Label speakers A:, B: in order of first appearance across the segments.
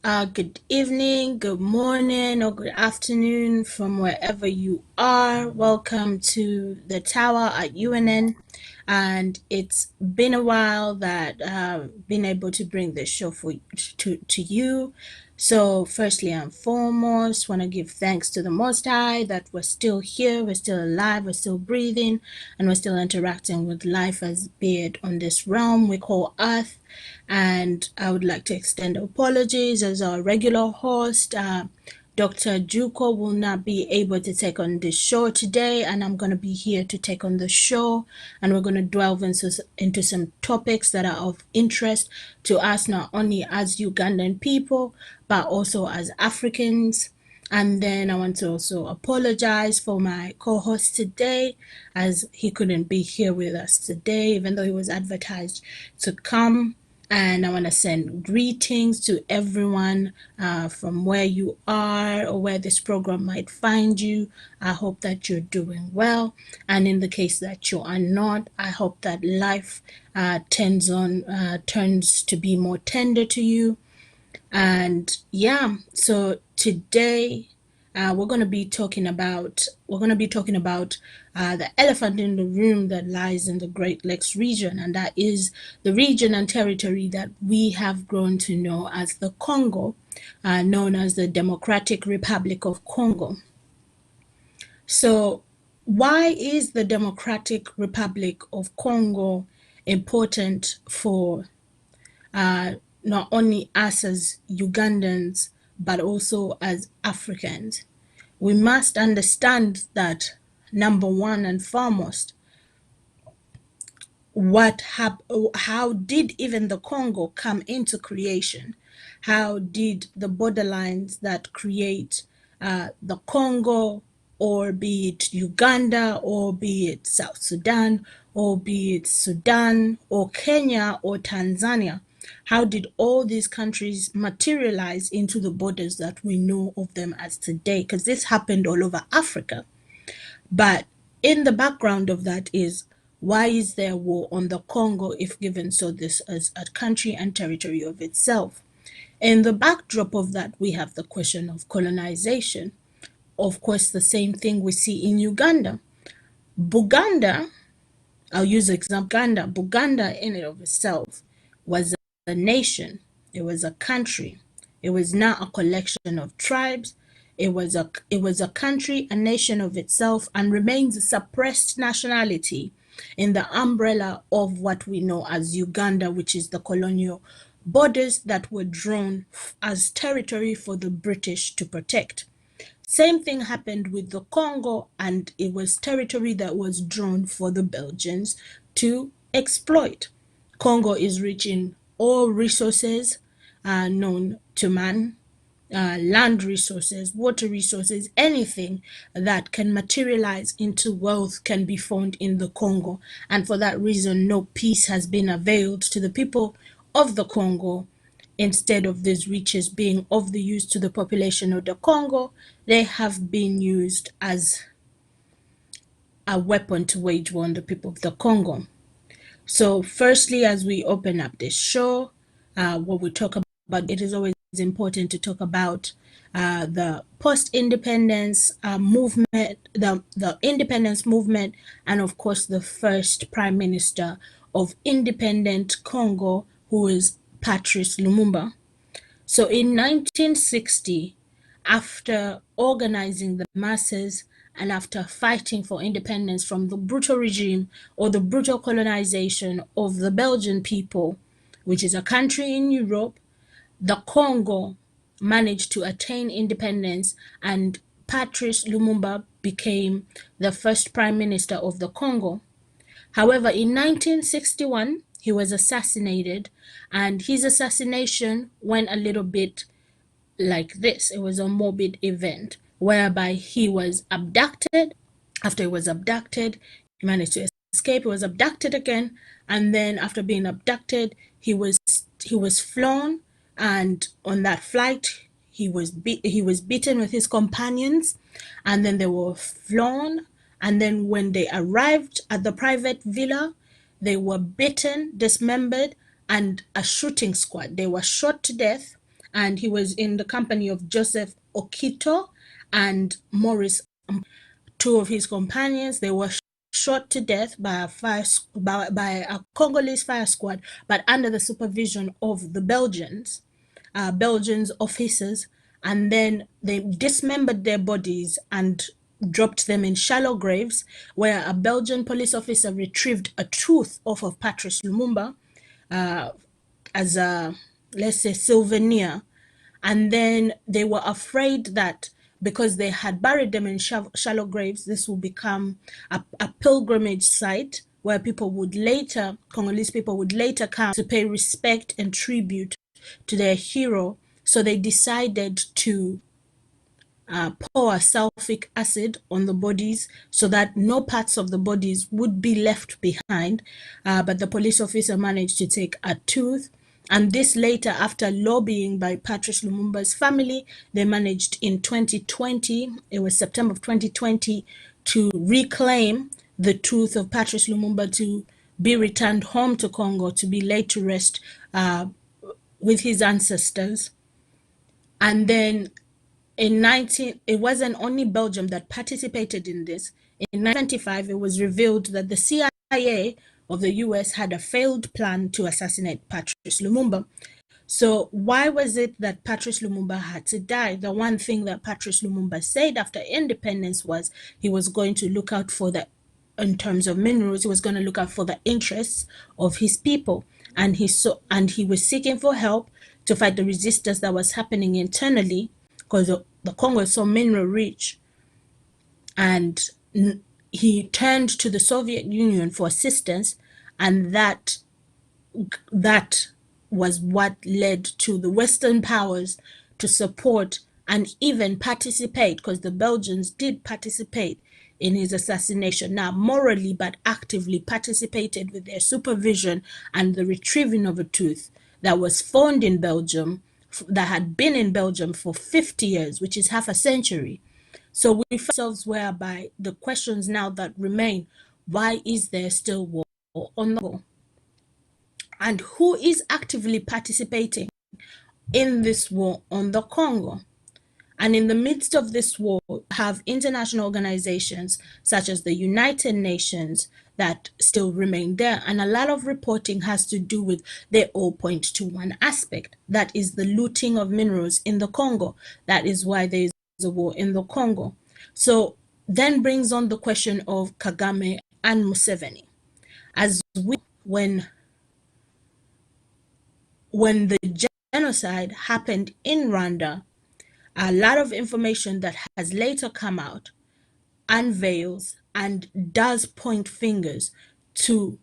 A: Good evening, good morning, or good afternoon from wherever you are. Welcome to the Tower at UNN. And it's been a while that I've been able to bring this show to you. So firstly and foremost, want to give thanks to the Most High that we're still here, we're still alive, we're still breathing, and we're still interacting with life as be it on this realm we call Earth. And I would like to extend apologies as our regular host, Dr. Juko will not be able to take on this show today, and I'm going to be here to take on the show, and we're going to delve into some topics that are of interest to us, not only as Ugandan people, but also as Africans. And then I want to also apologize for my co-host today, as he couldn't be here with us today, even though he was advertised to come. And I want to send greetings to everyone from where you are or where this program might find you. I hope that you're doing well. And in the case that you are not, I hope that life turns to be more tender to you. And yeah, so today we're going to be talking about the elephant in the room that lies in the Great Lakes region, and that is the region and territory that we have grown to know as the Congo, known as the Democratic Republic of Congo. So why is the Democratic Republic of Congo important for not only us as Ugandans, but also as Africans? We must understand that, number one and foremost, how did even the Congo come into creation? How did the borderlines that create the Congo, or be it Uganda, or be it South Sudan, or be it Sudan, or Kenya, or Tanzania, how did all these countries materialize into the borders that we know of them as today? Because this happened all over Africa. But in the background of that is, why is there war on the Congo if given so this as a country and territory of itself? In the backdrop of that, we have the question of colonization. Of course, the same thing we see in Uganda. Buganda, I'll use the example, Buganda in and of itself was a nation. It was a country. It was not a collection of tribes. It was a country, a nation of itself, and remains a suppressed nationality in the umbrella of what we know as Uganda, which is the colonial borders that were drawn as territory for the British to protect. Same thing happened with the Congo, and it was territory that was drawn for the Belgians to exploit. Congo is rich in all resources known to man, land resources, water resources, anything that can materialize into wealth can be found in the Congo. And for that reason, no peace has been availed to the people of the Congo. Instead of these riches being of the use to the population of the Congo, they have been used as a weapon to wage war on the people of the Congo. So firstly, as we open up this show, what we talk about, it is always important to talk about the post-independence movement, the independence movement, and of course the first prime minister of independent Congo, who is Patrice Lumumba. So in 1960, after organizing the masses and after fighting for independence from the brutal regime or the brutal colonization of the Belgian people, which is a country in Europe, the Congo managed to attain independence, and Patrice Lumumba became the first prime minister of the Congo. However, in 1961, he was assassinated, and his assassination went a little bit like this. It was a morbid event whereby he was abducted. After he was abducted, he managed to escape. He was abducted again, and then after being abducted, he was flown, and on that flight, he was beaten with his companions, and then they were flown. And then when they arrived at the private villa, they were beaten, dismembered, and a shooting squad. They were shot to death, and he was in the company of Joseph Okito and Maurice, two of his companions. They were shot to death by a Congolese fire squad, but under the supervision of the Belgians officers, and then they dismembered their bodies and dropped them in shallow graves, where a Belgian police officer retrieved a tooth off of Patrice Lumumba as a, let's say, souvenir. And then they were afraid that because they had buried them in shallow graves, this will become a pilgrimage site where Congolese people would later come to pay respect and tribute to their hero. So they decided to pour sulfuric acid on the bodies so that no parts of the bodies would be left behind. But the police officer managed to take a tooth. And this later, after lobbying by Patrice Lumumba's family, they managed in 2020, it was September of 2020, to reclaim the tooth of Patrice Lumumba to be returned home to Congo to be laid to rest with his ancestors. And then it wasn't only Belgium that participated in this. In 1995, it was revealed that the CIA of the US had a failed plan to assassinate Patrice Lumumba. So why was it that Patrice Lumumba had to die? The one thing that Patrice Lumumba said after independence was he was going to look out in terms of minerals, he was going to look out for the interests of his people. And he was seeking for help to fight the resistance that was happening internally, because the Congo is so mineral rich. And he turned to the Soviet Union for assistance, and that was what led to the Western powers to support and even participate, because the Belgians did participate in his assassination, not morally but actively participated with their supervision and the retrieving of a tooth that was found in Belgium, that had been in Belgium for 50 years, which is half a century. So we find ourselves whereby the questions now that remain: why is there still war on the Congo? And who is actively participating in this war on the Congo? And in the midst of this war, have international organizations such as the United Nations that still remain there. And a lot of reporting has to do with, they all point to one aspect, that is the looting of minerals in the Congo. That is why there is a war in the Congo. So then brings on the question of Kagame and Museveni. As when the genocide happened in Rwanda, a lot of information that has later come out unveils and does point fingers to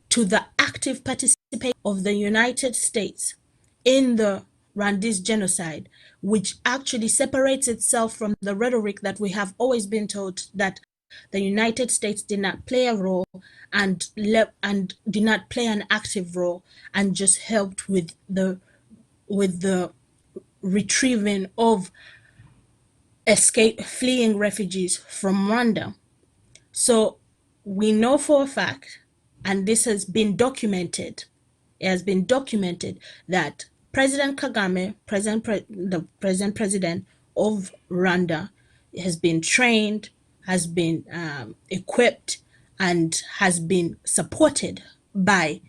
A: the active participation of the United States in the Rwandese genocide, which actually separates itself from the rhetoric that we have always been told, that the United States did not play a role and did not play an active role and just helped with the retrieving of fleeing refugees from Rwanda. So we know for a fact, and this has been documented, that President Kagame, the president of Rwanda, has been trained, has been equipped, and has been supported by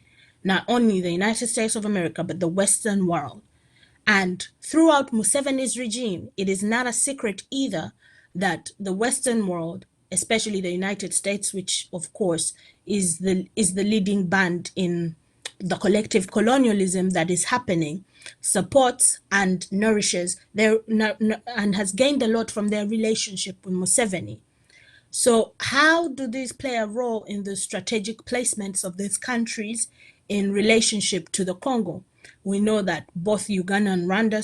A: not only the United States of America, but the Western world. And throughout Museveni's regime, it is not a secret either that the Western world, especially the United States, which of course is the leading band in the collective colonialism that is happening, supports and nourishes and has gained a lot from their relationship with Museveni. So how do these play a role in the strategic placements of these countries in relationship to the Congo? We know that both Uganda and Rwanda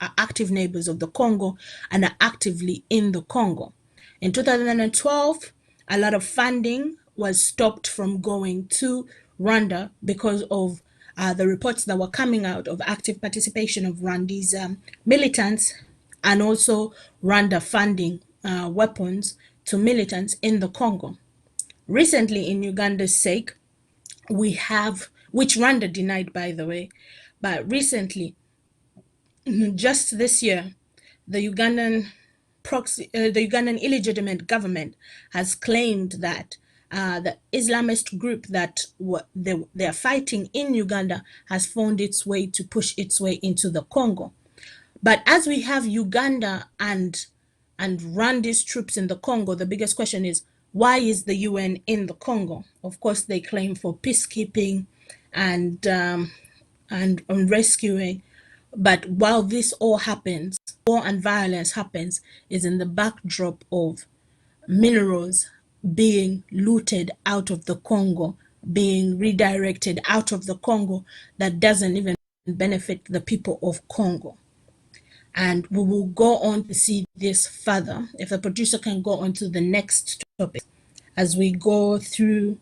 A: are active neighbors of the Congo and are actively in the Congo. In 2012, a lot of funding was stopped from going to Rwanda because of the reports that were coming out of active participation of Rwandese militants, and also Rwanda funding weapons to militants in the Congo. Recently, in Uganda's sake, we which Rwanda denied, by the way. But recently, just this year, the Ugandan illegitimate government has claimed that the Islamist group that they're fighting in Uganda has found its way to push its way into the Congo. But as we have Uganda and Rwanda's troops in the Congo, the biggest question is, why is the UN in the Congo? Of course, they claim for peacekeeping and rescuing. But while this all happens, war and violence happens, is in the backdrop of minerals being looted out of the Congo, being redirected out of the Congo, that doesn't even benefit the people of Congo. And we will go on to see this further. If the producer can go on to the next topic as we go through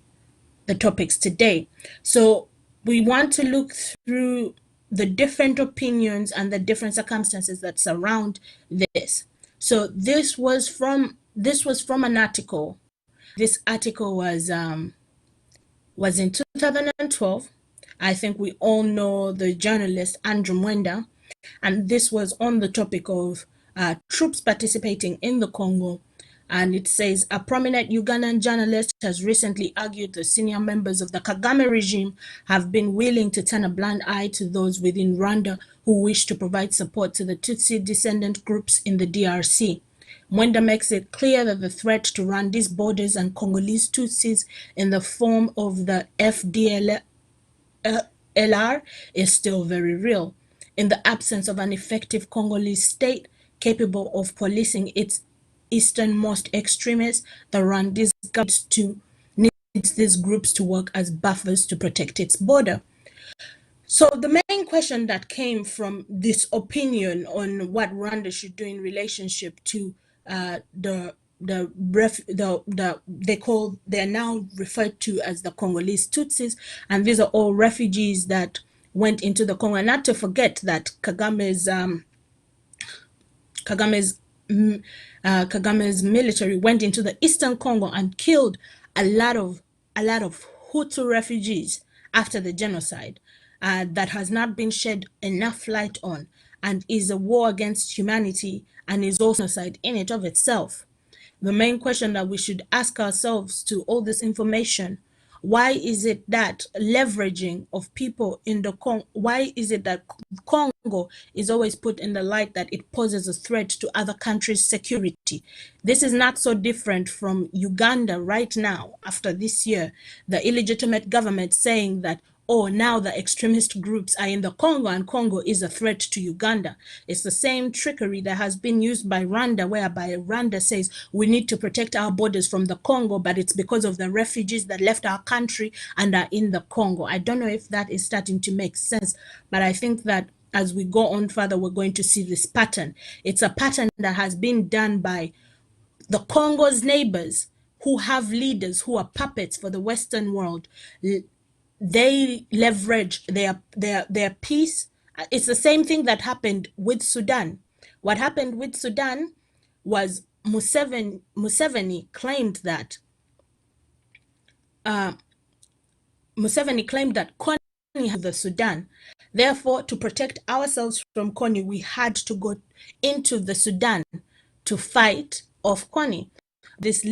A: the topics today. So we want to look through the different opinions and the different circumstances that surround this. So this was from an article. This article was in 2012. I think we all know the journalist Andrew Mwenda, and this was on the topic of troops participating in the Congo. And it says, a prominent Ugandan journalist has recently argued the senior members of the Kagame regime have been willing to turn a blind eye to those within Rwanda who wish to provide support to the Tutsi descendant groups in the DRC. Mwenda makes it clear that the threat to Rwanda's borders and Congolese Tutsis in the form of the FDLR is still very real. In the absence of an effective Congolese state capable of policing its easternmost extremists, the Rwandese government needs these groups to work as buffers to protect its border. So the main question that came from this opinion on what Rwanda should do in relationship to they're now referred to as the Congolese Tutsis, and these are all refugees that went into the Congo. And not to forget that Kagame's military went into the eastern Congo and killed a lot of Hutu refugees after the genocide that has not been shed enough light on, and is a war against humanity and is also genocide in it of itself. The main question that we should ask ourselves to all this information: why is it that leveraging of people in the Congo, why is it that Congo is always put in the light that it poses a threat to other countries' security? This is not so different from Uganda right now, after this year, the illegitimate government saying that, oh, now the extremist groups are in the Congo and Congo is a threat to Uganda. It's the same trickery that has been used by Rwanda, whereby Rwanda says we need to protect our borders from the Congo, but it's because of the refugees that left our country and are in the Congo. I don't know if that is starting to make sense, but I think that as we go on further, we're going to see this pattern. It's a pattern that has been done by the Congo's neighbors, who have leaders who are puppets for the Western world. They leverage their peace. It's the same thing that happened with Sudan. What happened with Sudan was Museveni claimed that Kony had the Sudan. Therefore, to protect ourselves from Kony, we had to go into the Sudan to fight off Kony. This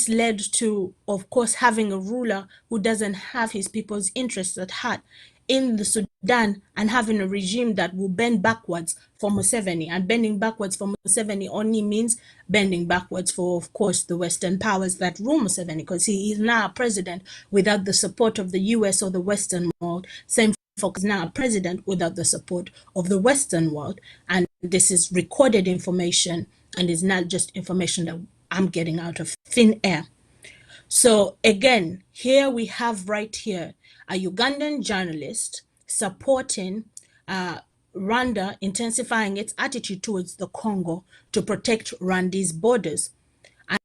A: led to, of course, having a ruler who doesn't have his people's interests at heart in the Sudan, and having a regime that will bend backwards for Museveni. And bending backwards for Museveni only means bending backwards for, of course, the Western powers that rule Museveni, because he is now a president without the support of the US or the Western world. Same for now a president without the support of the Western world. And this is recorded information, and is not just information that I'm getting out of thin air. So again, here we have right here a Ugandan journalist supporting Rwanda intensifying its attitude towards the Congo to protect Rwanda's borders,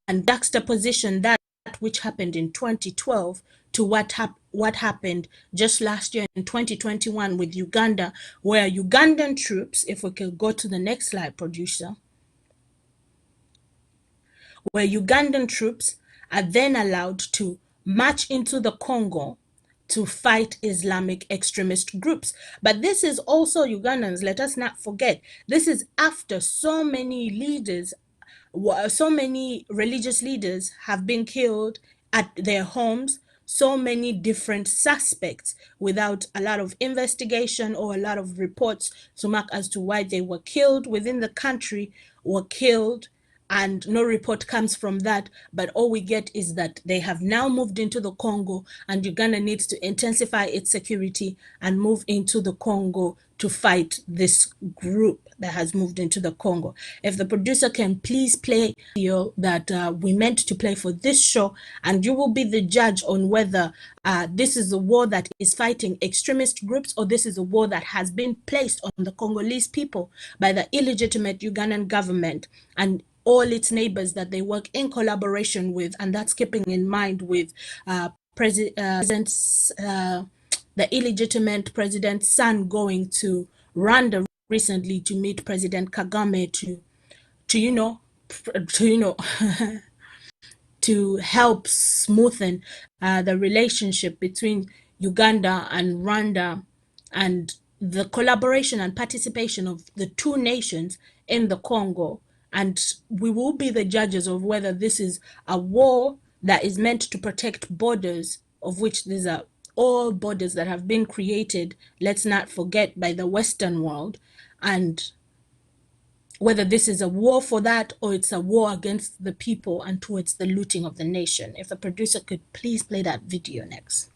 A: and juxtaposition that which happened in 2012 to what happened just last year in 2021 with Uganda, where Ugandan troops, if we could go to the next slide, producer, where Ugandan troops are then allowed to march into the Congo to fight Islamic extremist groups. But this is also Ugandans, let us not forget, this is after so many leaders, so many religious leaders have been killed at their homes, so many different suspects without a lot of investigation or a lot of reports to mark as to why they were killed within the country, were killed, and no report comes from that. But all we get is that they have now moved into the Congo, and Uganda needs to intensify its security and move into the Congo to fight this group that has moved into the Congo. If the producer can please play the video that we meant to play for this show, and you will be the judge on whether this is a war that is fighting extremist groups, or this is a war that has been placed on the Congolese people by the illegitimate Ugandan government and all its neighbors that they work in collaboration with. And that's keeping in mind with president's the illegitimate president's son going to Rwanda recently to meet President Kagame to you know to you know to help smoothen the relationship between Uganda and Rwanda, and the collaboration and participation of the two nations in the Congo. And we will be the judges of whether this is a war that is meant to protect borders, of which these are all borders that have been created, let's not forget, by the Western world, and whether this is a war for that or it's a war against the people and towards the looting of the nation. If the producer could please play that video next.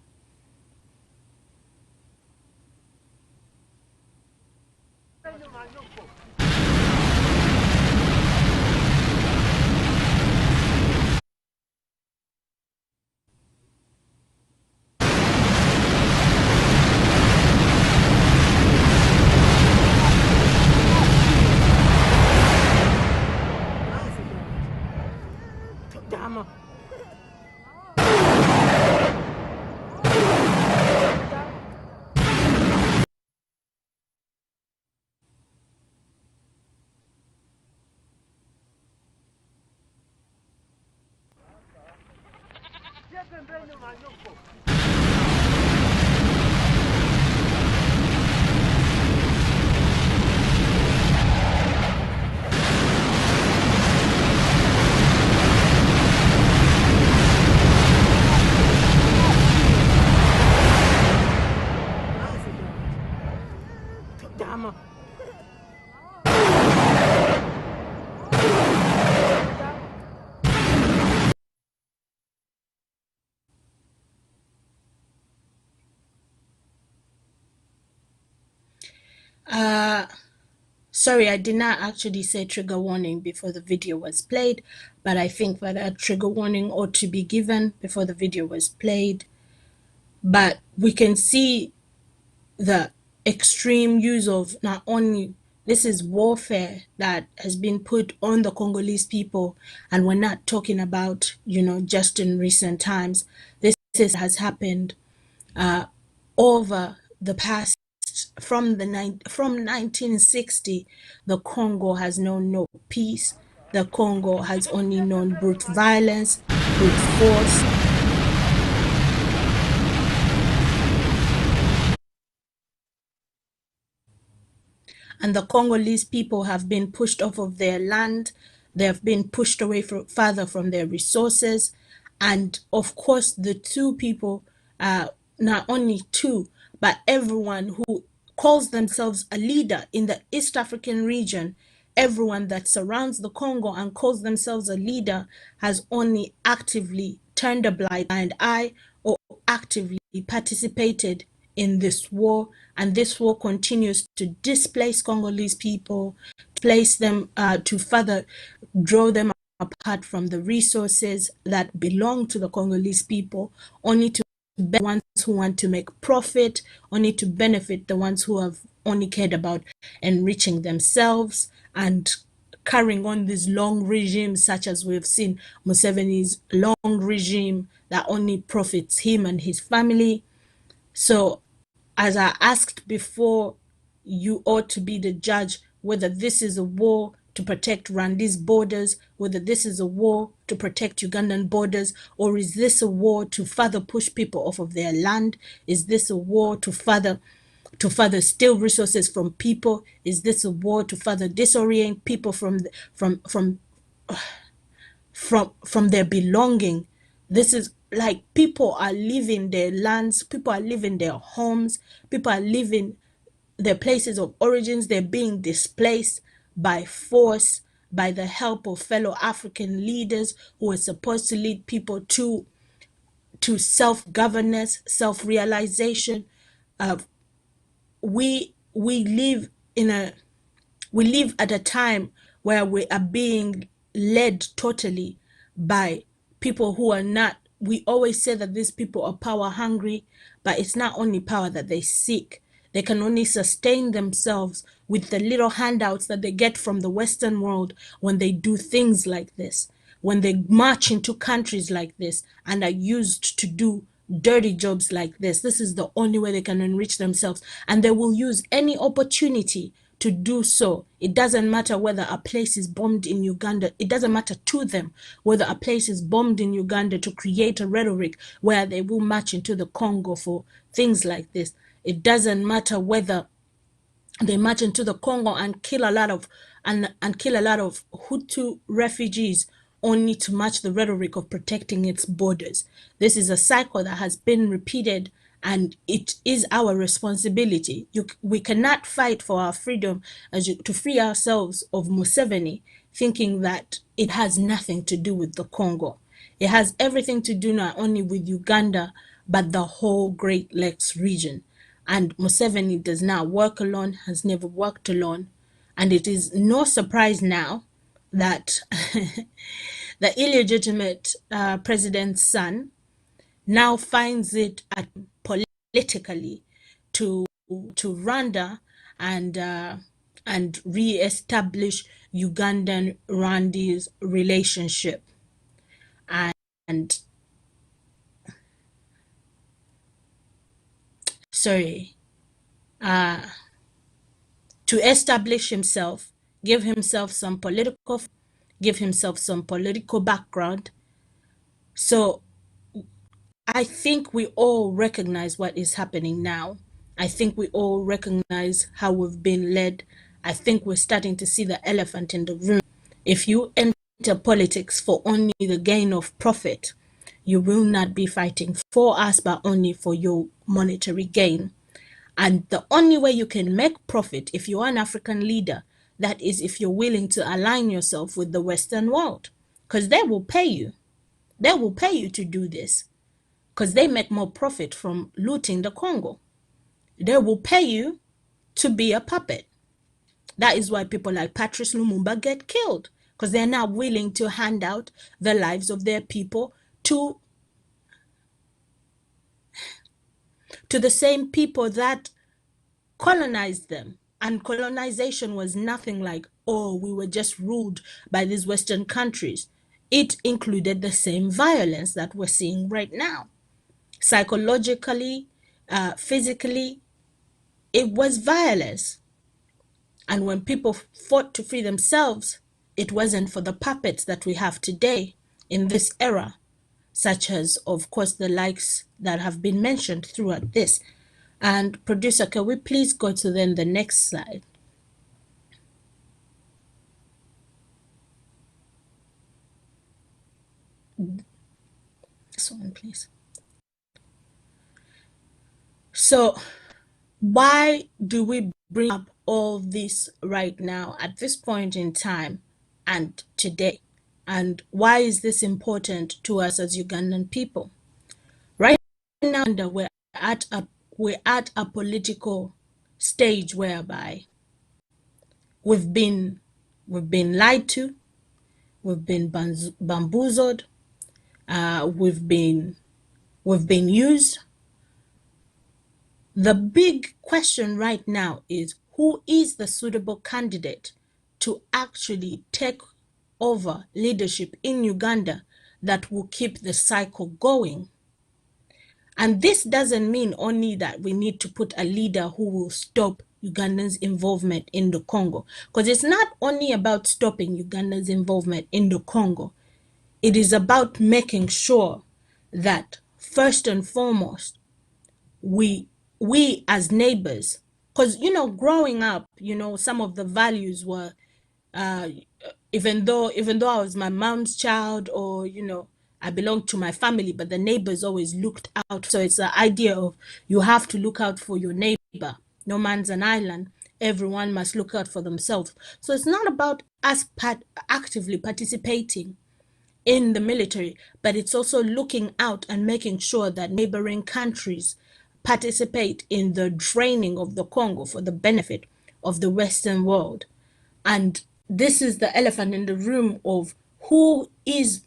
A: Sorry, I did not actually say trigger warning before the video was played, but I think that a trigger warning ought to be given before the video was played. But we can see the extreme use of not only this is warfare that has been put on the Congolese people, and we're not talking about, just in recent times. This has happened over the past from 1960. The Congo has known no peace. The Congo has only known brute violence, brute force. And the Congolese people have been pushed off of their land. They have been pushed away further from their resources. And of course, the two people, not only two, but everyone who calls themselves a leader in the East African region, everyone that surrounds the Congo and calls themselves a leader, has only actively turned a blind eye or actively participated in this war. And this war continues to displace Congolese people, place them to further draw them apart from the resources that belong to the Congolese people, only to benefit the ones who want to make profit, only to benefit the ones who have only cared about enriching themselves and carrying on these long regimes, such as we've seen Museveni's long regime that only profits him and his family. So, as I asked before, you ought to be the judge whether this is a war to to protect Rwandese borders, whether this is a war to protect Ugandan borders, or is this a war to further push people off of their land? Is this a war to further steal resources from people? Is this a war to further disorient people from their belonging? This is like people are leaving their lands, people are leaving their homes, people are leaving their places of origins. They're being displaced by force, by the help of fellow African leaders who are supposed to lead people to self-governance, self-realization. We live at a time where we are being led totally by people who are not. We always say that these people are power hungry, but it's not only power that they seek. They can only sustain themselves with the little handouts that they get from the Western world when they do things like this, when they march into countries like this and are used to do dirty jobs like this. This is the only way they can enrich themselves, and they will use any opportunity to do so. It doesn't matter whether a place is bombed in Uganda. It doesn't matter to them whether a place is bombed in Uganda to create a rhetoric where they will march into the Congo for things like this. It doesn't matter whether they march into the Congo and kill a lot of Hutu refugees only to match the rhetoric of protecting its borders. This is a cycle that has been repeated, and it is our responsibility. We cannot fight for our freedom to free ourselves of Museveni, thinking that it has nothing to do with the Congo. It has everything to do not only with Uganda, but the whole Great Lakes region. And Museveni does not work alone, has never worked alone. And it is no surprise now that the illegitimate president's son now finds it politically to Rwanda and re-establish Ugandan-Rwandese relationship. And to establish himself, give himself some political background. So I think we all recognize what is happening now. I think we all recognize how we've been led. I think we're starting to see the elephant in the room. If you enter politics for only the gain of profit, you will not be fighting for us, but only for your monetary gain. And the only way you can make profit, if you're an African leader, that is if you're willing to align yourself with the Western world, because they will pay you. They will pay you to do this, because they make more profit from looting the Congo. They will pay you to be a puppet. That is why people like Patrice Lumumba get killed, because they're not willing to hand out the lives of their people to the same people that colonized them. And colonization was nothing like, oh, we were just ruled by these Western countries. It included the same violence that we're seeing right now. Psychologically, physically, it was violence. And when people fought to free themselves, it wasn't for the puppets that we have today in this era, such as, of course, the likes that have been mentioned throughout this. And producer, can we please go to then the next slide? This one, please. So why do we bring up all this right now at this point in time and today? And why is this important to us as Ugandan people? Right now, we're at a political stage whereby we've been lied to, we've been bamboozled, we've been used. The big question right now is, who is the suitable candidate to actually take over leadership in Uganda that will keep the cycle going? And this doesn't mean only that we need to put a leader who will stop Uganda's involvement in the Congo. Because it's not only about stopping Uganda's involvement in the Congo, it is about making sure that first and foremost, we as neighbors, because growing up, some of the values were, uh, even though I was my mom's child, or I belonged to my family, but the neighbors always looked out. So it's the idea of you have to look out for your neighbor. No man's an island. Everyone must look out for themselves. So it's not about us actively participating in the military, but it's also looking out and making sure that neighboring countries participate in the draining of the Congo for the benefit of the Western world. And this is the elephant in the room of who is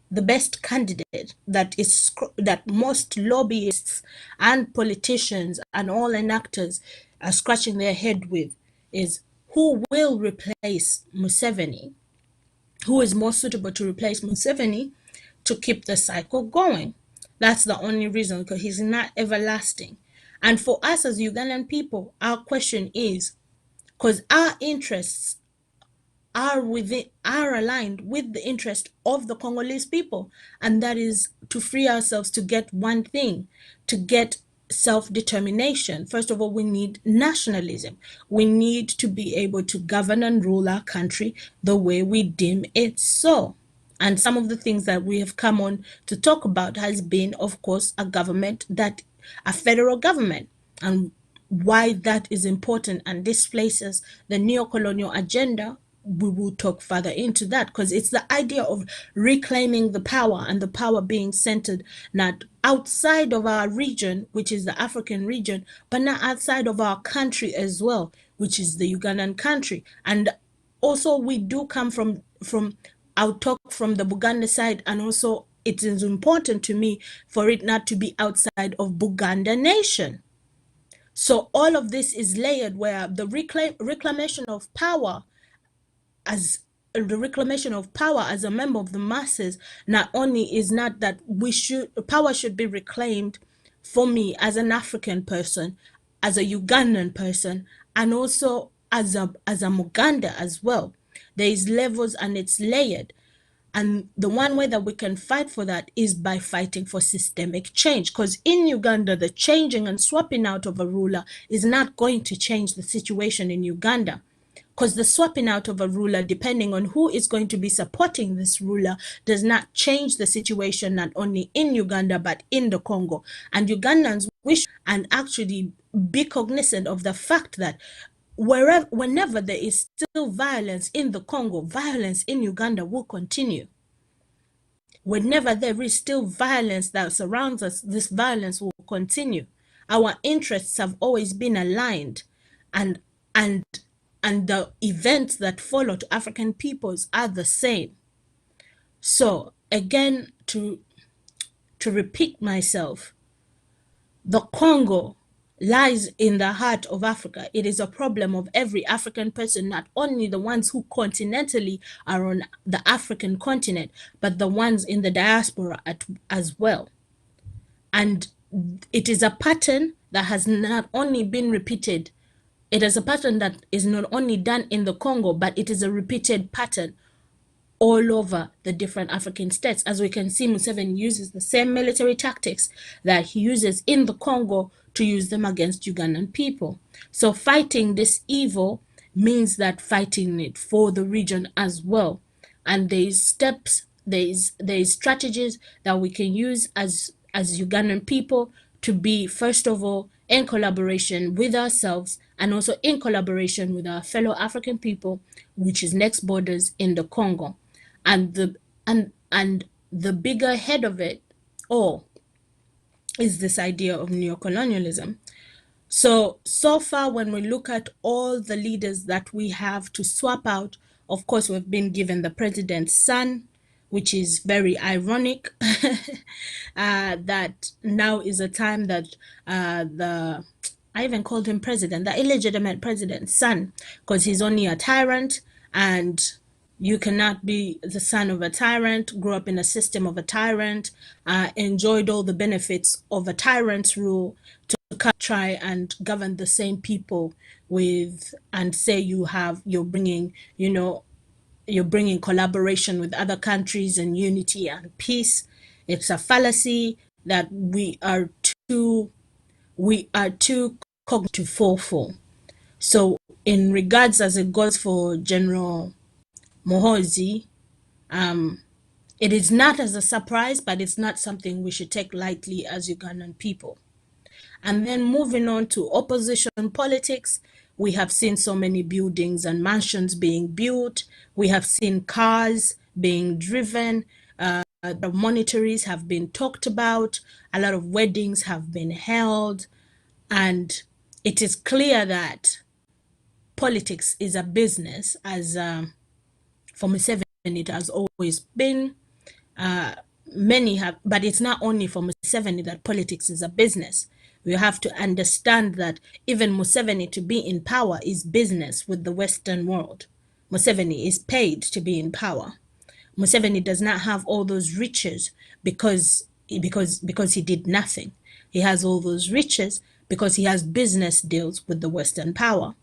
A: the best candidate that most lobbyists and politicians and all enactors are scratching their head with, is who will replace Museveni, who is more suitable to replace Museveni to keep the cycle going. That's the only reason, because he's not everlasting. And for us as Ugandan people, our question is, because our interests are aligned with the interest of the Congolese people, and that is to free ourselves, to get one thing, to get self-determination. First of all, we need nationalism. We need to be able to govern and rule our country the way we deem it so. And some of the things that we have come on to talk about has been, of course, a federal government, and why that is important and displaces the neo-colonial agenda. We will talk further into that, because it's the idea of reclaiming the power, and the power being centered not outside of our region, which is the African region, but not outside of our country as well, which is the Ugandan country. And also we do come from I'll talk from the Buganda side, and also it is important to me for it not to be outside of Buganda nation. So all of this is layered, where the reclamation of power as a member of the masses, not only is not that power should be reclaimed for me as an African person, as a Ugandan person, and also as a Muganda as well. There is levels and it's layered. And the one way that we can fight for that is by fighting for systemic change. Because in Uganda, the changing and swapping out of a ruler is not going to change the situation in Uganda. Because the swapping out of a ruler, depending on who is going to be supporting this ruler, does not change the situation not only in Uganda, but in the Congo. And Ugandans wish and actually be cognizant of the fact that whenever there is still violence in the Congo, violence in Uganda will continue. Whenever there is still violence that surrounds us, this violence will continue. Our interests have always been aligned, and and the events that follow to African peoples are the same. So again, to repeat myself, the Congo lies in the heart of Africa. It is a problem of every African person, not only the ones who continentally are on the African continent, but the ones in the diaspora as well. And it is a pattern that has not only been repeated, it is a pattern that is not only done in the Congo, but it is a repeated pattern all over the different African states. As we can see, Museveni uses the same military tactics that he uses in the Congo to use them against Ugandan people. So fighting this evil means that fighting it for the region as well. And there's steps, there's strategies that we can use as Ugandan people to be, first of all, in collaboration with ourselves, and also in collaboration with our fellow African people, which is next borders in the Congo. And the bigger head of it all is this idea of neocolonialism. So far, when we look at all the leaders that we have to swap out, of course, we've been given the president's son, which is very ironic. That now is a time that I even called him president, the illegitimate president's son, because he's only a tyrant, and you cannot be the son of a tyrant, grew up in a system of a tyrant, enjoyed all the benefits of a tyrant's rule, to try and govern the same people with, and say you're bringing, you're bringing collaboration with other countries and unity and peace. It's a fallacy that we are too cognitive to fall for. So in regards as it goes for General Mohozi, it is not as a surprise, but it's not something we should take lightly as Ugandan people. And then moving on to opposition politics, we have seen so many buildings and mansions being built. We have seen cars being driven. The monetaries have been talked about. A lot of weddings have been held. And it is clear that politics is a business, as for Museveni it has always been. Many have, but it's not only for Museveni that politics is a business. We have to understand that even Museveni to be in power is business with the Western world. Museveni is paid to be in power. Museveni does not have all those riches because he did nothing. He has all those riches because he has business deals with the Western power.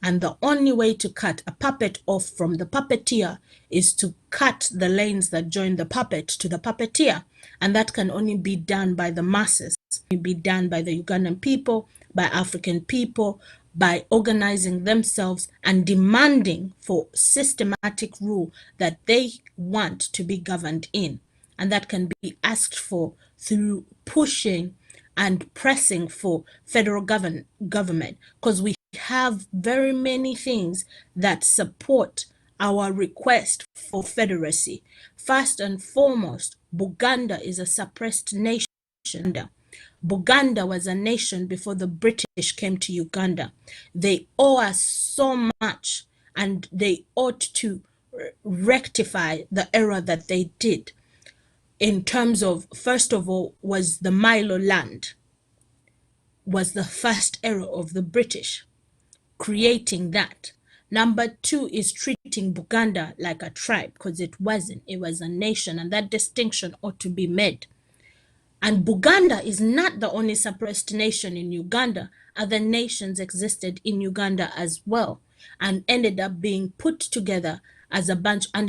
A: And the only way to cut a puppet off from the puppeteer is to cut the lanes that join the puppet to the puppeteer. And that can only be done by the masses, be done by the Ugandan people, by African people, by organizing themselves and demanding for systematic rule that they want to be governed in. And that can be asked for through pushing and pressing for federal government, because we have very many things that support our request for federacy. First and foremost, Buganda is a suppressed nation. Buganda was a nation before the British came to Uganda. They owe us so much, and they ought to rectify the error that they did. In terms of, first of all, was the Milo land, was the first error of the British, creating that. Number two is treating Buganda like a tribe, because it wasn't. It was a nation, and that distinction ought to be made. And Buganda is not the only suppressed nation in Uganda. Other nations existed in Uganda as well and ended up being put together as a bunch. And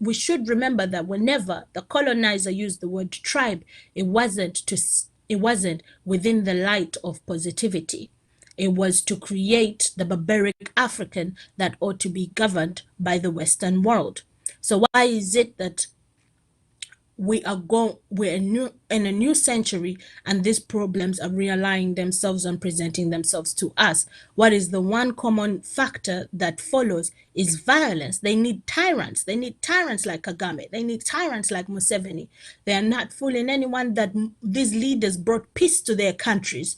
A: we should remember that whenever the colonizer used the word tribe, it wasn't within the light of positivity. It was to create the barbaric African that ought to be governed by the Western world. So why is it that we're in a new century and these problems are realigning themselves and presenting themselves to us? What is the one common factor that follows is violence. They need tyrants. They need tyrants like Kagame. They need tyrants like Museveni. They are not fooling anyone that these leaders brought peace to their countries.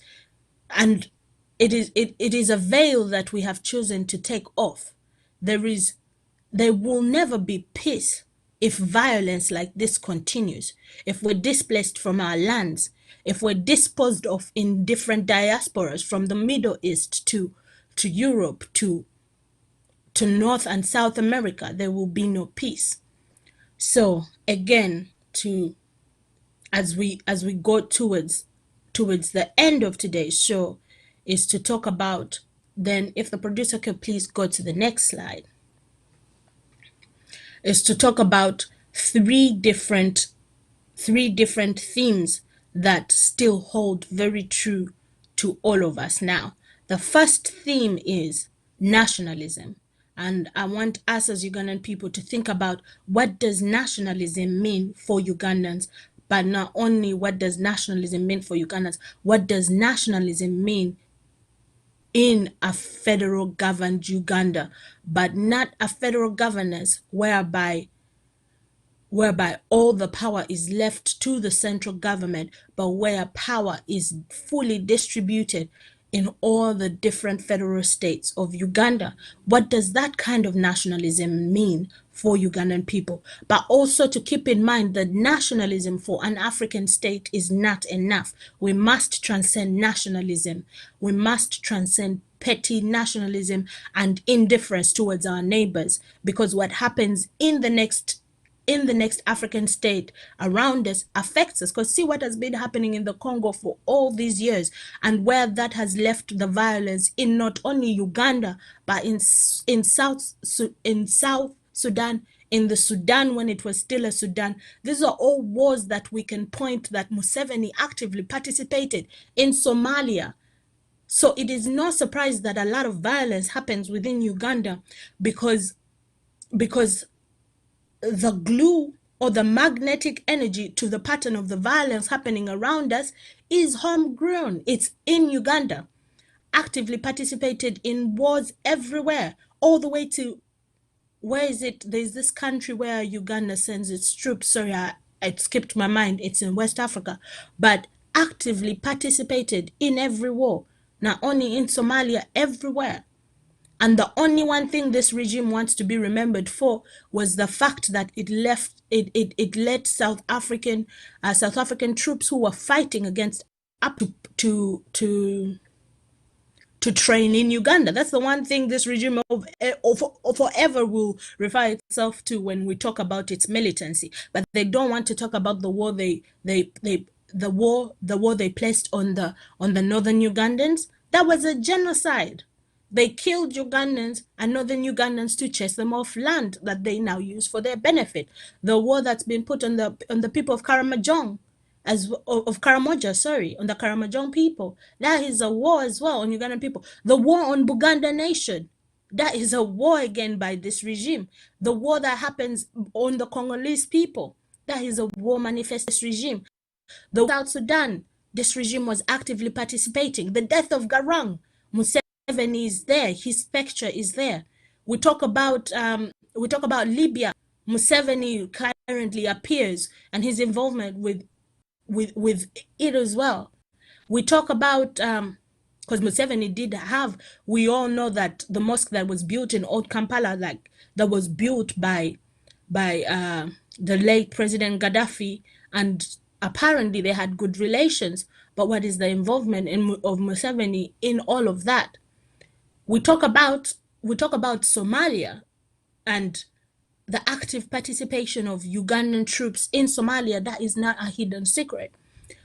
A: And it is a veil that we have chosen to take off. There will never be peace if violence like this continues, if we're displaced from our lands, if we're disposed of in different diasporas from the Middle East to Europe to North and South America, there will be no peace. So again, as we go towards the end of today's show, is to talk about, then if the producer could please go to the next slide, is to talk about three different themes that still hold very true to all of us now. The first theme is nationalism. And I want us as Ugandan people to think about, what does nationalism mean for Ugandans? But not only what does nationalism mean for Ugandans, what does nationalism mean in a federal governed Uganda, but not a federal governance whereby all the power is left to the central government, but where power is fully distributed in all the different federal states of Uganda. What does that kind of nationalism mean for Ugandan people? But also to keep in mind that nationalism for an African state is not enough. We must transcend nationalism. We must transcend petty nationalism and indifference towards our neighbors, because what happens in the next in the next African state around us affects us. Because see what has been happening in the Congo for all these years, and where that has left the violence in not only Uganda but in South Sudan, in the Sudan when it was still a Sudan. These are all wars that we can point that Museveni actively participated in. Somalia. So it is no surprise that a lot of violence happens within Uganda, because the glue or the magnetic energy to the pattern of the violence happening around us is homegrown. It's in Uganda. Actively participated in wars everywhere, all the way to, where is it? There's this country where Uganda sends its troops. Sorry, it skipped my mind. It's in West Africa, but actively participated in every war, not only in Somalia, everywhere. And the only one thing this regime wants to be remembered for was the fact that it let South African troops who were fighting against up to train in Uganda. That's the one thing this regime of forever will refer itself to when we talk about its militancy. But they don't want to talk about the war the war they placed on the northern Ugandans. That was a genocide. They killed Ugandans and northern Ugandans to chase them off land that they now use for their benefit. The war that's been put on the people of Karamojong, of Karamoja, sorry, on the Karamojong people. That is a war as well on Ugandan people. The war on Buganda Nation, that is a war again by this regime. The war that happens on the Congolese people, that is a war manifest this regime. The South Sudan, this regime was actively participating. The death of Garang, Museveni is there. His picture is there. We talk about Libya. Museveni currently appears, and his involvement with it as well. We talk about because Museveni did have, we all know that the mosque that was built in Old Kampala, like that was built by the late President Gaddafi, and apparently they had good relations. But what is the involvement of Museveni in all of that? We talk about Somalia and the active participation of Ugandan troops in Somalia. That is not a hidden secret.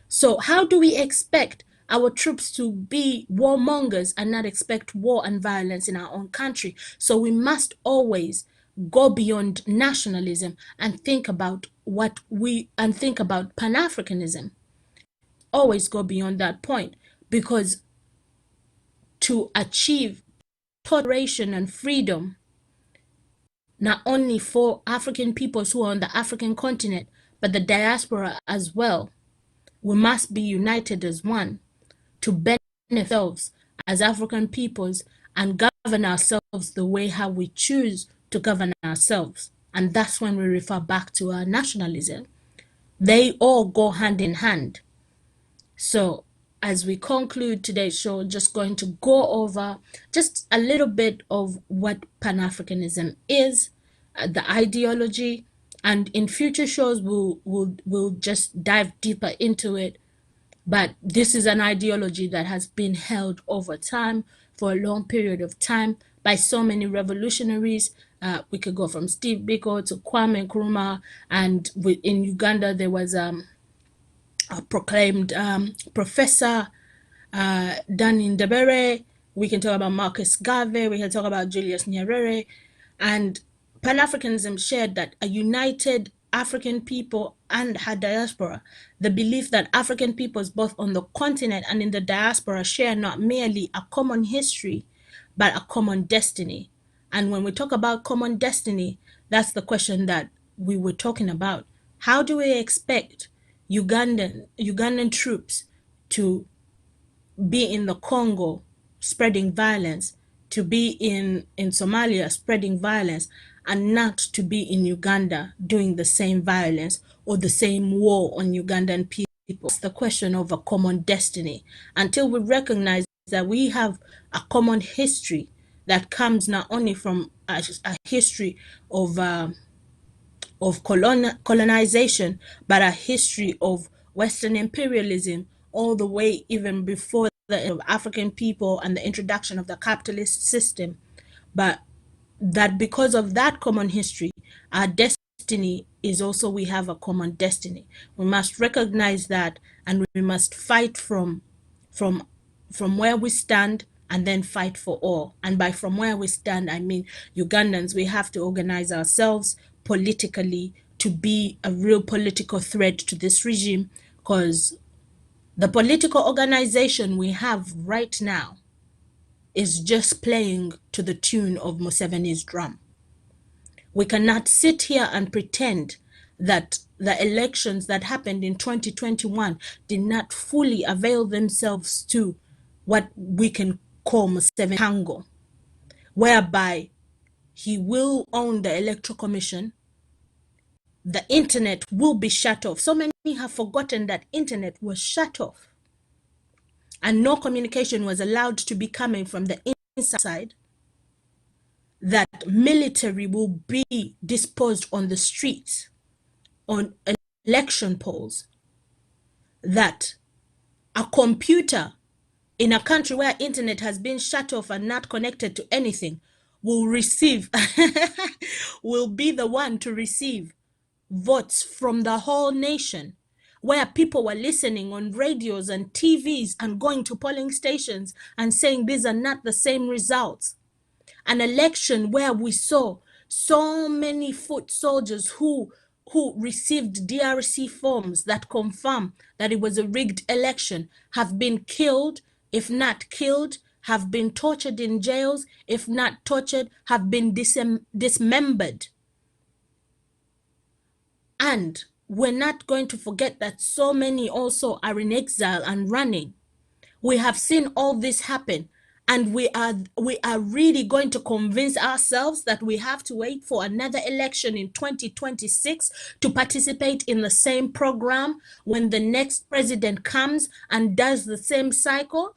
A: So how do we expect our troops to be warmongers and not expect war and violence in our own country? So we must always go beyond nationalism and think about Pan-Africanism. Always go beyond that point, because to achieve toleration and freedom, not only for African peoples who are on the African continent, but the diaspora as well, we must be united as one to benefit ourselves as African peoples and govern ourselves the way how we choose to govern ourselves. And that's when we refer back to our nationalism. They all go hand in hand. So as we conclude today's show, just going to go over just a little bit of what Pan-Africanism is, the ideology, and in future shows we'll just dive deeper into it. But this is an ideology that has been held over time for a long period of time by so many revolutionaries. We could go from Steve Biko to Kwame Nkrumah, and in Uganda there was a proclaimed Professor Dani Ndebere. We can talk about Marcus Garvey. We can talk about Julius Nyerere. And Pan-Africanism shared that a united African people and her diaspora, the belief that African peoples both on the continent and in the diaspora share not merely a common history, but a common destiny. And when we talk about common destiny, that's the question that we were talking about. How do we expect Ugandan troops to be in the Congo spreading violence, to be in Somalia spreading violence, and not to be in Uganda doing the same violence or the same war on Ugandan people? It's the question of a common destiny. Until we recognize that we have a common history that comes not only from a history of colonization, but a history of Western imperialism, all the way even before the African people and the introduction of the capitalist system. But that because of that common history, our destiny destiny is also we have a common destiny. We must recognize that, and we must fight from where we stand, and then fight for all. And by from where we stand, I mean Ugandans, we have to organize ourselves politically to be a real political threat to this regime, because the political organization we have right now is just playing to the tune of Museveni's drum. We cannot sit here and pretend that the elections that happened in 2021 did not fully avail themselves to what we can call Museveni Congo, whereby he will own the electoral commission, the internet will be shut off. So many have forgotten that internet was shut off and no communication was allowed to be coming from the inside, that military will be disposed on the streets, on election polls, that a computer in a country where internet has been shut off and not connected to anything will receive, will be the one to receive votes from the whole nation, where people were listening on radios and TVs and going to polling stations and saying these are not the same results. An election where we saw so many foot soldiers who received DRC forms that confirm that it was a rigged election have been killed, if not killed, have been tortured in jails, if not tortured, have been dismembered. And we're not going to forget that so many also are in exile and running. We have seen all this happen, and we are really going to convince ourselves that we have to wait for another election in 2026 to participate in the same program when the next president comes and does the same cycle?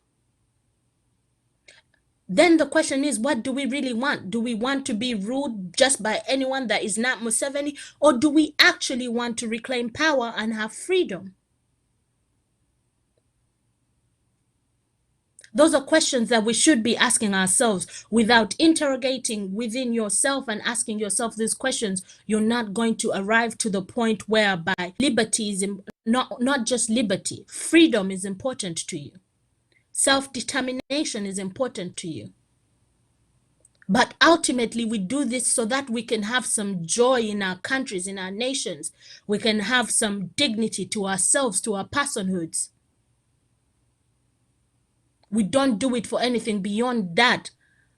A: Then the question is, what do we really want? Do we want to be ruled just by anyone that is not Museveni, or do we actually want to reclaim power and have freedom? Those are questions that we should be asking ourselves. Without interrogating within yourself and asking yourself these questions, you're not going to arrive to the point whereby liberty is not just liberty, freedom is important to you. Self-determination is important to you. But ultimately, we do this so that we can have some joy in our countries, in our nations. We can have some dignity to ourselves, to our personhoods. We don't do it for anything beyond that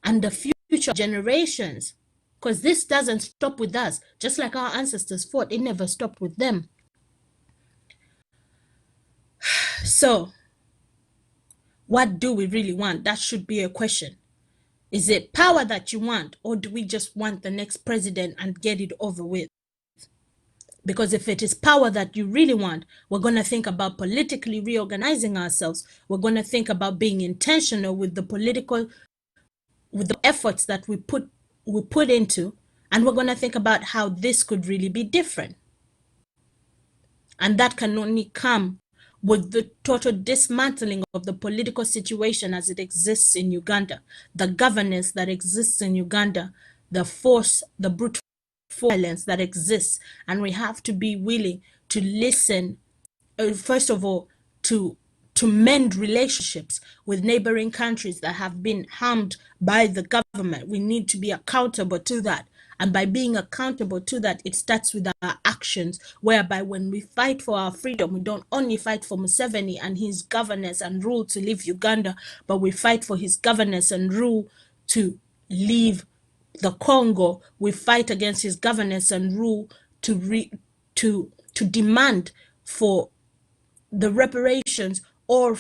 A: and the future generations, because this doesn't stop with us. Just like our ancestors fought, it never stopped with them. So, what do we really want? That should be a question. Is it power that you want, or do we just want the next president and get it over with? Because if it is power that you really want, we're going to think about politically reorganizing ourselves. We're going to think about being intentional with the efforts that we put into, and we're going to think about how this could really be different. And that can only come with the total dismantling of the political situation as it exists in Uganda, the governance that exists in Uganda, the force, the brute violence that exists. And we have to be willing to listen, first of all, to mend relationships with neighboring countries that have been harmed by the government. We need to be accountable to that. And by being accountable to that, it starts with our actions, whereby when we fight for our freedom, we don't only fight for Museveni and his governance and rule to leave Uganda, but we fight for his governance and rule to leave the Congo. We fight against his governance and rule to demand for the reparations, or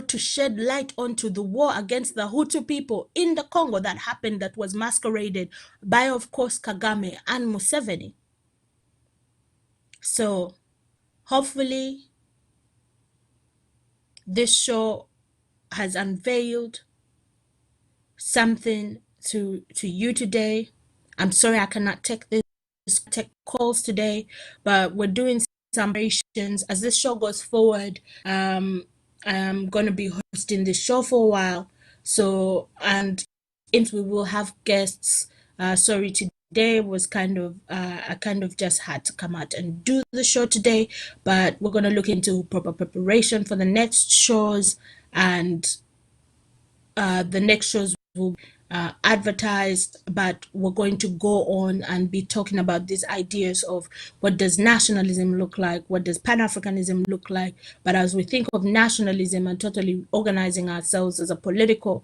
A: to shed light onto the war against the Hutu people in the Congo that happened, that was masqueraded by, of course, Kagame and Museveni. So hopefully this show has unveiled something to you today. I'm sorry I cannot take calls today, but we're doing some preparations as this show goes forward. I'm going to be hosting this show for a while. So, and we will have guests. Sorry, today day was kind of I kind of just had to come out and do the show today, but we're going to look into proper preparation for the next shows, and the next shows will be advertised, but we're going to go on and be talking about these ideas of what does nationalism look like, what does Pan-Africanism look like. But as we think of nationalism and totally organizing ourselves as a political,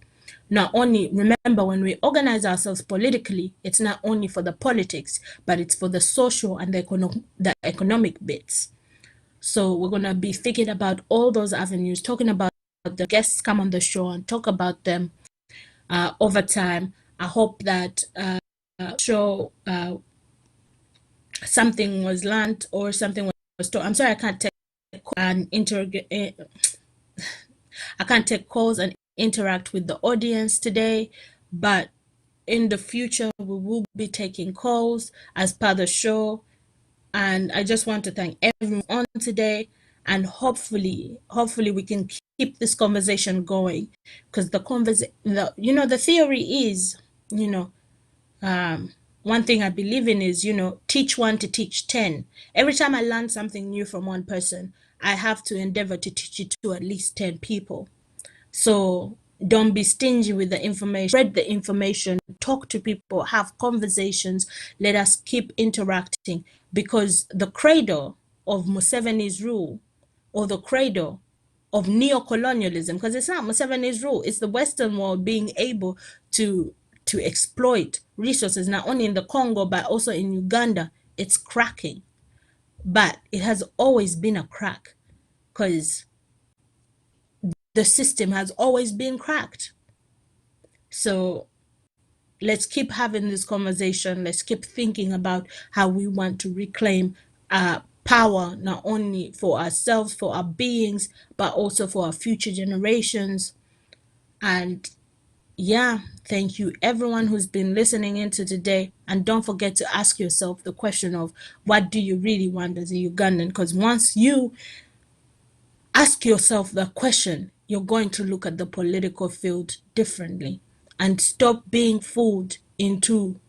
A: not only, remember, when we organize ourselves politically, it's not only for the politics, but it's for the social and the economic bits. So we're going to be thinking about all those avenues, talking about the guests come on the show and talk about them over time. I hope that show something was learned or something was taught. I'm sorry I can't take I can't take calls and interact with the audience today, but in the future we will be taking calls as per the show. And I just want to thank everyone on today, and hopefully we can keep this conversation going, because the theory is, one thing I believe in is, teach one to teach 10. Every time I learn something new from one person, I have to endeavor to teach it to at least 10 people. So don't be stingy with the information. Spread the information, talk to people, have conversations. Let us keep interacting, because the cradle of Museveni's rule, or the cradle of neo-colonialism, because it's not Museveni's rule, it's the Western world being able to exploit resources, not only in the Congo, but also in Uganda. It's cracking. But it has always been a crack, because the system has always been cracked. So let's keep having this conversation. Let's keep thinking about how we want to reclaim power, not only for ourselves, for our beings, but also for our future generations. And yeah, thank you everyone who's been listening into today. And don't forget to ask yourself the question of, what do you really want as a Ugandan? Because once you ask yourself the question, you're going to look at the political field differently and stop being fooled into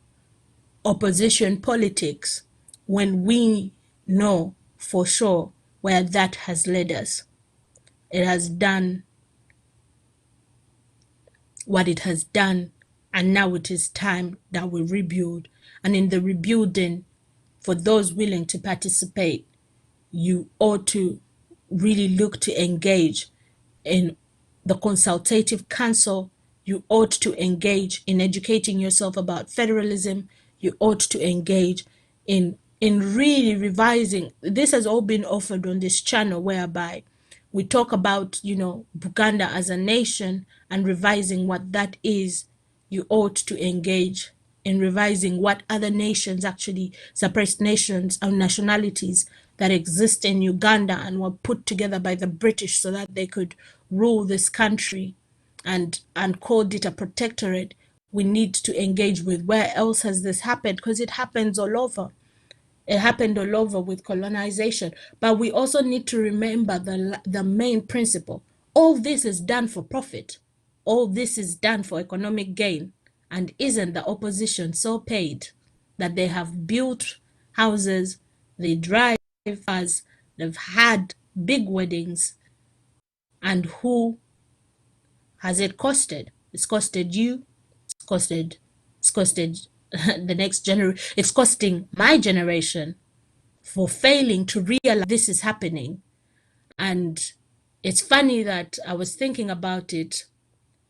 A: opposition politics when we know for sure where that has led us. It has done what it has done, and now it is time that we rebuild. And in the rebuilding, for those willing to participate, you ought to really look to engage in the consultative council. You ought to engage in educating yourself about federalism. You ought to engage in really revising. This has all been offered on this channel, whereby we talk about, Buganda as a nation and revising what that is. You ought to engage in revising what other nations, actually suppressed nations or nationalities that exist in Uganda and were put together by the British so that they could rule this country and called it a protectorate. We need to engage with where else has this happened, because it happens all over. It happened all over with colonization. But we also need to remember the main principle. All this is done for profit. All this is done for economic gain. And isn't the opposition so paid that they have built houses, they drive cars, they've had big weddings, and who has it costed? It's costed you, it's costed the next generation, it's costing my generation for failing to realize this is happening. And it's funny that I was thinking about it.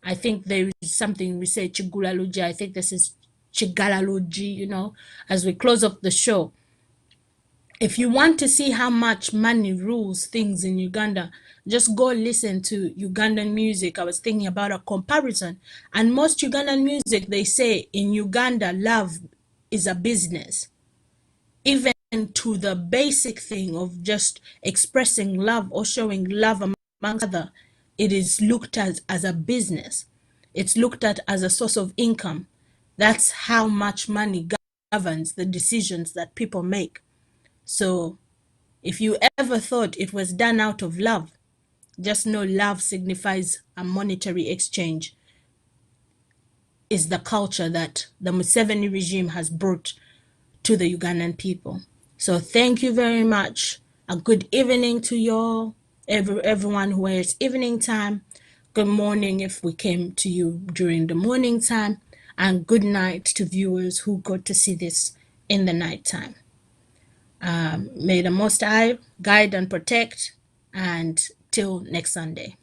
A: I think there is something we say chigulaluji. I think this is chigalaluji, as we close up the show. If you want to see how much money rules things in Uganda, just go listen to Ugandan music. I was thinking about a comparison. And most Ugandan music, they say in Uganda, love is a business. Even to the basic thing of just expressing love or showing love amongst others, it is looked at as a business. It's looked at as a source of income. That's how much money governs the decisions that people make. So if you ever thought it was done out of love, just know love signifies a monetary exchange. is the culture that the Museveni regime has brought to the Ugandan people. So thank you very much. A good evening to you all, everyone who has evening time. Good morning if we came to you during the morning time, and good night to viewers who got to see this in the night time. May the Most High guide and protect, and till next Sunday.